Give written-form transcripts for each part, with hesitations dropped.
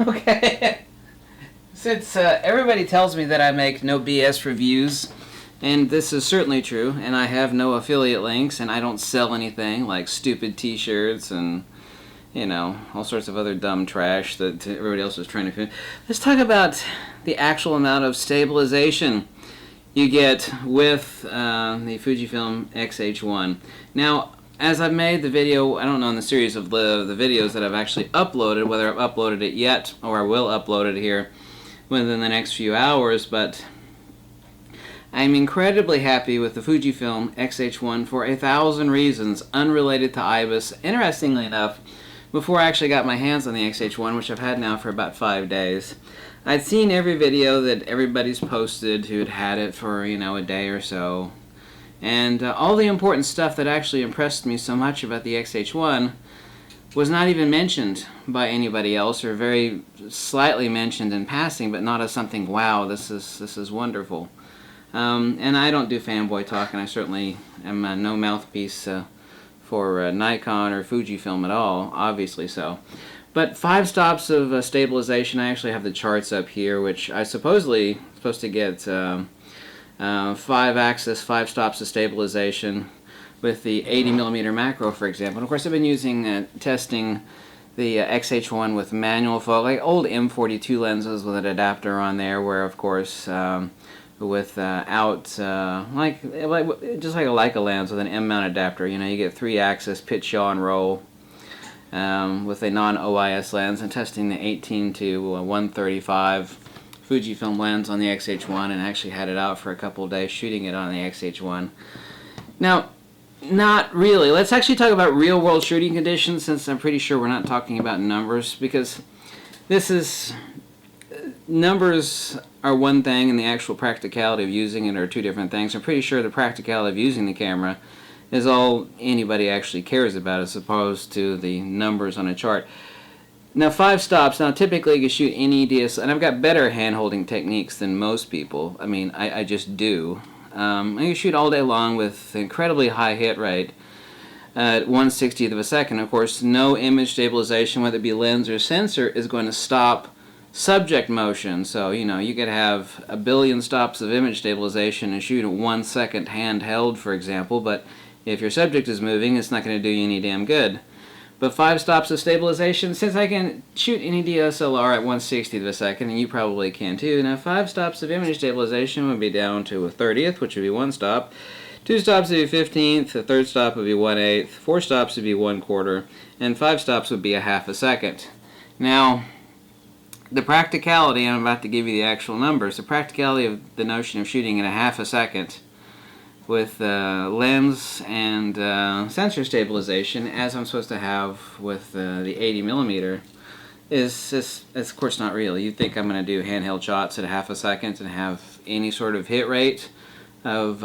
Okay. Since everybody tells me that I make no BS reviews, and this is certainly true, and I have no affiliate links, and I don't sell anything like stupid t-shirts and, you know, all sorts of other dumb trash that everybody else is trying to... Let's talk about the actual amount of stabilization you get with the FUJIFILM X-H1. Now, as I've made the video, I don't know in the series of the videos that I've actually uploaded, whether I've uploaded it yet or I will upload it here within the next few hours, but I'm incredibly happy with the FUJIFILM X-H1 for 1,000 reasons unrelated to IBIS. Interestingly enough, before I actually got my hands on the X-H1, which I've had now for about 5 days, I'd seen every video that everybody's posted who had it for, you know, a day or so. And all the important stuff that actually impressed me so much about the X-H1 was not even mentioned by anybody else, or very slightly mentioned in passing, but not as something, wow, this is wonderful. And I don't do fanboy talk, and I certainly am no mouthpiece for Nikon or Fujifilm at all, obviously so. But 5 stops of stabilization. I actually have the charts up here, which I supposedly supposed to get 5-axis, 5 stops of stabilization with the 80mm macro, for example. And of course, I've been using testing the X-H1 with manual focus, like old M42 lenses with an adapter on there, where of course without just like a Leica lens with an M-mount adapter, you know, you get 3-axis pitch, yaw, and roll with a non-OIS lens, and testing the 18 to 135 Fujifilm lens on the X-H1, and actually had it out for a couple of days shooting it on the X-H1. Now, not really. Let's actually talk about real-world shooting conditions, since I'm pretty sure we're not talking about numbers, because this is... numbers are one thing, and the actual practicality of using it are two different things. I'm pretty sure the practicality of using the camera is all anybody actually cares about, as opposed to the numbers on a chart. Now, 5 stops. Now, typically you can shoot any DSLR, and I've got better hand-holding techniques than most people. I mean, I just do. I can shoot all day long with incredibly high hit rate at 1/60th of a second. Of course, no image stabilization, whether it be lens or sensor, is going to stop subject motion. So, you know, you could have 1 billion stops of image stabilization and shoot at 1 second handheld, for example, but if your subject is moving, it's not going to do you any damn good. But 5 stops of stabilization, since I can shoot any DSLR at 1/60th of a second, and you probably can too. Now, 5 stops of image stabilization would be down to a 30th, which would be 1 stop. 2 stops would be 15th, the 3rd stop would be 1/8, 4 stops would be 1/4, and 5 stops would be a half a second. Now, the practicality, and I'm about to give you the actual numbers, the practicality of the notion of shooting in a half a second with lens and sensor stabilization, as I'm supposed to have with the 80mm, is of course not real. You'd think I'm going to do handheld shots at a half a second and have any sort of hit rate of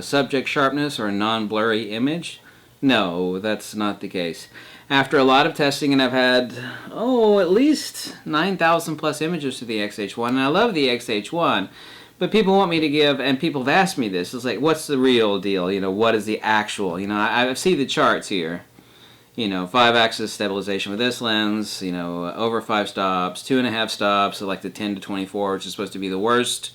subject sharpness or a non-blurry image. No, that's not the case. After a lot of testing, and I've had, at least 9,000 plus images to the X-H1, and I love the X-H1, but people want me to give, and people have asked me this, it's like, what's the real deal? You know, what is the actual? You know, I see the charts here. You know, 5-axis stabilization with this lens, you know, over 5 stops, 2.5 stops, so like the 10 to 24, which is supposed to be the worst,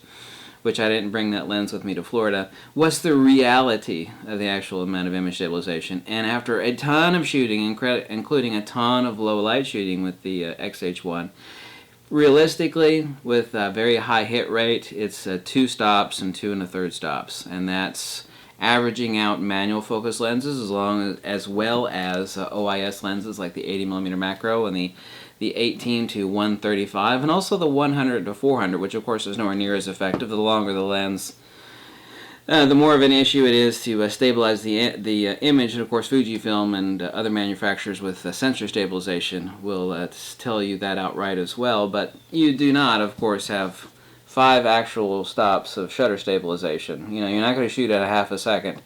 which I didn't bring that lens with me to Florida. What's the reality of the actual amount of image stabilization? And after a ton of shooting, including a ton of low light shooting with the X-H1, realistically, with a very high hit rate, it's 2 stops and 2 1/3 stops, and that's averaging out manual focus lenses as well as OIS lenses like the 80mm macro and the 18 to 135, and also the 100 to 400, which of course is nowhere near as effective. The longer the lens, the more of an issue it is to stabilize the image, and of course Fujifilm and other manufacturers with sensor stabilization will tell you that outright as well, but you do not, of course, have 5 actual stops of shutter stabilization. You know, you're not going to shoot at a half a second.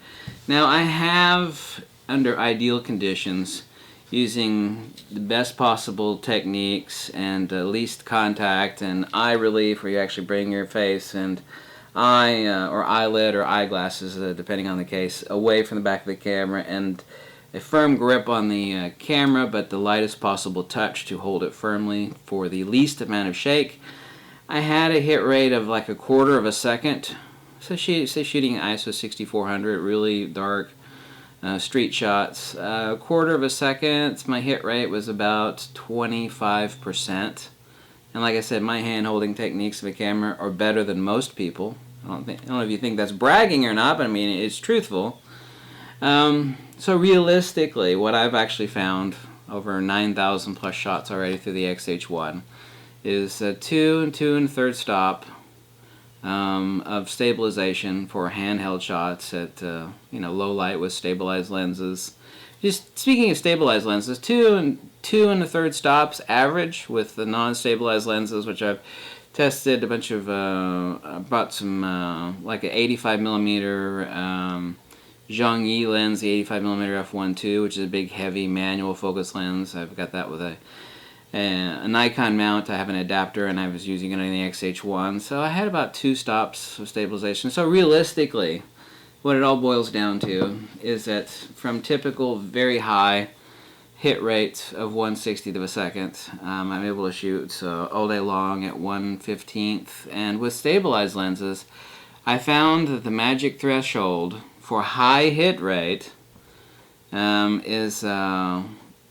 Now, I have, under ideal conditions, using the best possible techniques and least contact and eye relief, where you actually bring your face and eye or eyelid or eyeglasses, depending on the case, away from the back of the camera, and a firm grip on the camera, but the lightest possible touch to hold it firmly for the least amount of shake. I had a hit rate of like 1/4 of a second. So say shooting ISO 6400, really dark street shots. 1/4 of a second, my hit rate was about 25%. And like I said, my hand-holding techniques of a camera are better than most people. I don't know if you think that's bragging or not, but I mean, it's truthful. So realistically, what I've actually found over 9,000 plus shots already through the X-H1 is 2 and 2 1/3 stop of stabilization for handheld shots at low light with stabilized lenses. Just speaking of stabilized lenses, 2 and 2 1/3 stops average with the non-stabilized lenses, which I've tested a bunch of. Bought some like an 85 millimeter Zhongyi lens, the 85 millimeter f1.2, which is a big heavy manual focus lens. I've got that with a Nikon mount. I have an adapter, and I was using it on the X-H1. So I had about 2 stops of stabilization. So realistically, what it all boils down to is that from typical very high hit rates of 1/60th of a second, I'm able to shoot all day long at 1/15th. And with stabilized lenses, I found that the magic threshold for high hit rate is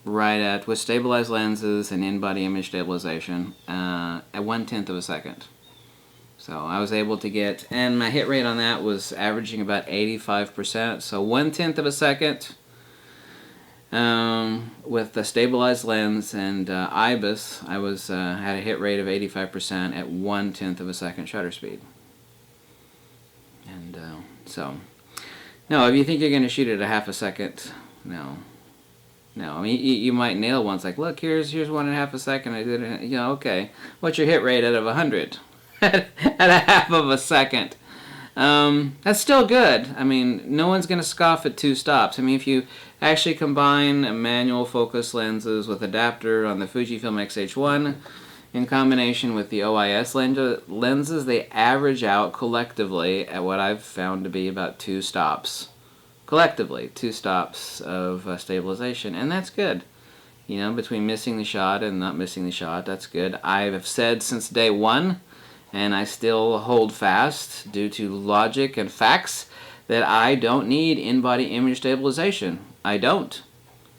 right at, with stabilized lenses and in-body image stabilization, at 1/10 of a second. So I was able to get, and my hit rate on that was averaging about 85%. So 1/10 of a second with the stabilized lens and IBIS, I had a hit rate of 85% at 1/10 of a second shutter speed. And no, if you think you're going to shoot at a half a second, no. I mean, you might nail one. It's like, look, here's 1.5 a second. I did it. Okay. What's your hit rate out of 100? At a half of a second. That's still good. I mean, no one's going to scoff at 2 stops. I mean, if you actually combine manual focus lenses with adapter on the FUJIFILM X-H1 in combination with the OIS lenses, they average out collectively at what I've found to be about 2 stops. Collectively, 2 stops of stabilization, and that's good. Between missing the shot and not missing the shot, that's good. I have said since day one, and I still hold fast due to logic and facts, that I don't need in-body image stabilization. I don't.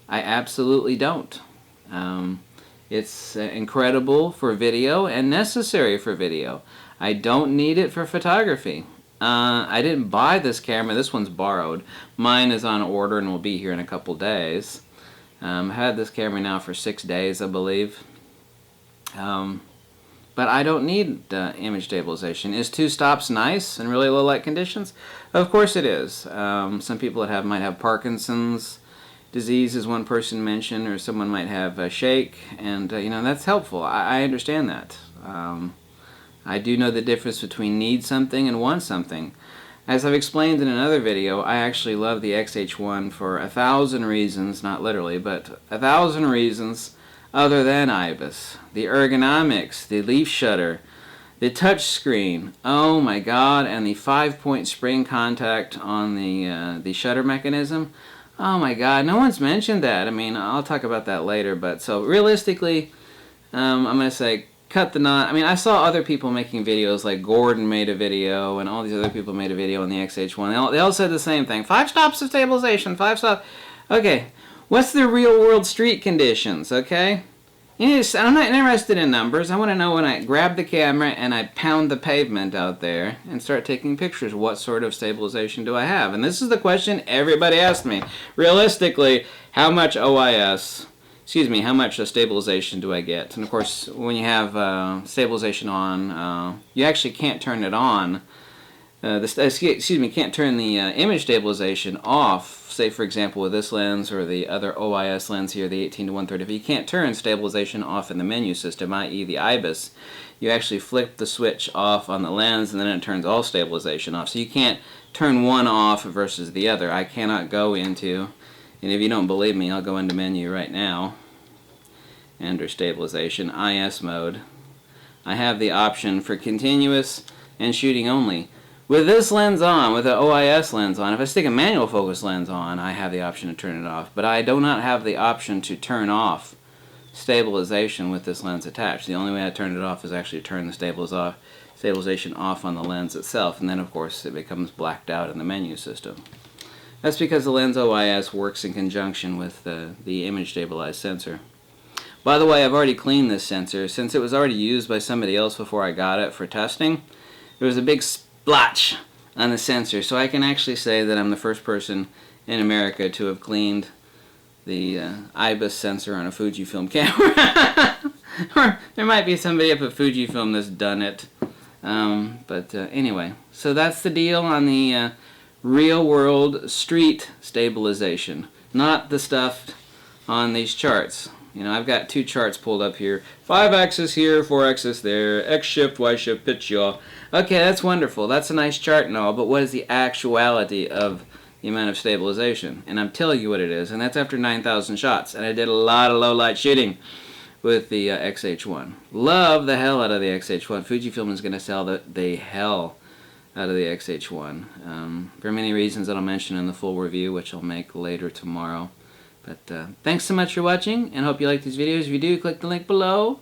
I absolutely don't. It's incredible for video and necessary for video. I don't need it for photography. I didn't buy this camera. This one's borrowed. Mine is on order and will be here in a couple days. I've had this camera now for 6 days, I believe. But I don't need image stabilization. Is 2 stops nice in really low light conditions? Of course it is. Some people that might have Parkinson's disease, as one person mentioned, or someone might have shake, and that's helpful. I understand that. I do know the difference between need something and want something. As I've explained in another video, I actually love the X-H1 for 1,000 reasons, not literally, but 1,000 reasons other than IBIS. The ergonomics, the leaf shutter, the touch screen, oh my god, and the 5-point spring contact on the shutter mechanism. Oh my god, no one's mentioned that. I mean, I'll talk about that later, but so realistically, I'm going to say cut the knot. I mean, I saw other people making videos, like Gordon made a video, and all these other people made a video on the X-H1. They all said the same thing. 5 stops of stabilization, 5 stops. Okay, what's the real world street conditions, okay? I'm not interested in numbers. I want to know when I grab the camera and I pound the pavement out there and start taking pictures, what sort of stabilization do I have? And this is the question everybody asked me. Realistically, how much how much stabilization do I get? And of course, when you have stabilization on, you actually can't turn it on. Can't turn the image stabilization off. Say, for example, with this lens or the other OIS lens here, the 18 to 1/3. If you can't turn stabilization off in the menu system, i.e. the IBIS, you actually flip the switch off on the lens and then it turns all stabilization off. So you can't turn one off versus the other. I cannot go into, and if you don't believe me, I'll go into menu right now. Under stabilization, IS mode. I have the option for continuous and shooting only. With this lens on, with the OIS lens on, if I stick a manual focus lens on, I have the option to turn it off. But I do not have the option to turn off stabilization with this lens attached. The only way I turn it off is actually to turn the stabilization off on the lens itself, and then of course it becomes blacked out in the menu system. That's because the lens OIS works in conjunction with the image stabilized sensor. By the way, I've already cleaned this sensor. Since it was already used by somebody else before I got it for testing, there was a big splotch on the sensor, so I can actually say that I'm the first person in America to have cleaned the IBIS sensor on a Fujifilm camera. Or there might be somebody up at Fujifilm that's done it. Anyway, so that's the deal on the real world street stabilization, not the stuff on these charts. You know, I've got two charts pulled up here. 5-axis here, 4-axis there, X shift, Y shift, pitch yaw. Okay, that's wonderful. That's a nice chart and all, but what is the actuality of the amount of stabilization? And I'm telling you what it is, and that's after 9,000 shots. And I did a lot of low light shooting with the X-H1. Love the hell out of the X-H1. Fujifilm is going to sell the hell out of the X-H1 for many reasons that I'll mention in the full review, which I'll make later tomorrow. But thanks so much for watching, and hope you like these videos. If you do, click the link below,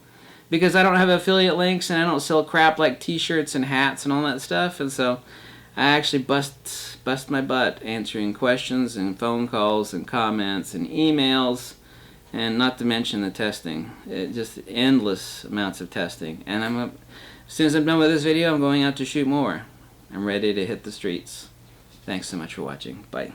because I don't have affiliate links, and I don't sell crap like t-shirts and hats and all that stuff, and so I actually bust my butt answering questions and phone calls and comments and emails, and not to mention the testing. Just endless amounts of testing. And as soon as I'm done with this video, I'm going out to shoot more. I'm ready to hit the streets. Thanks so much for watching. Bye.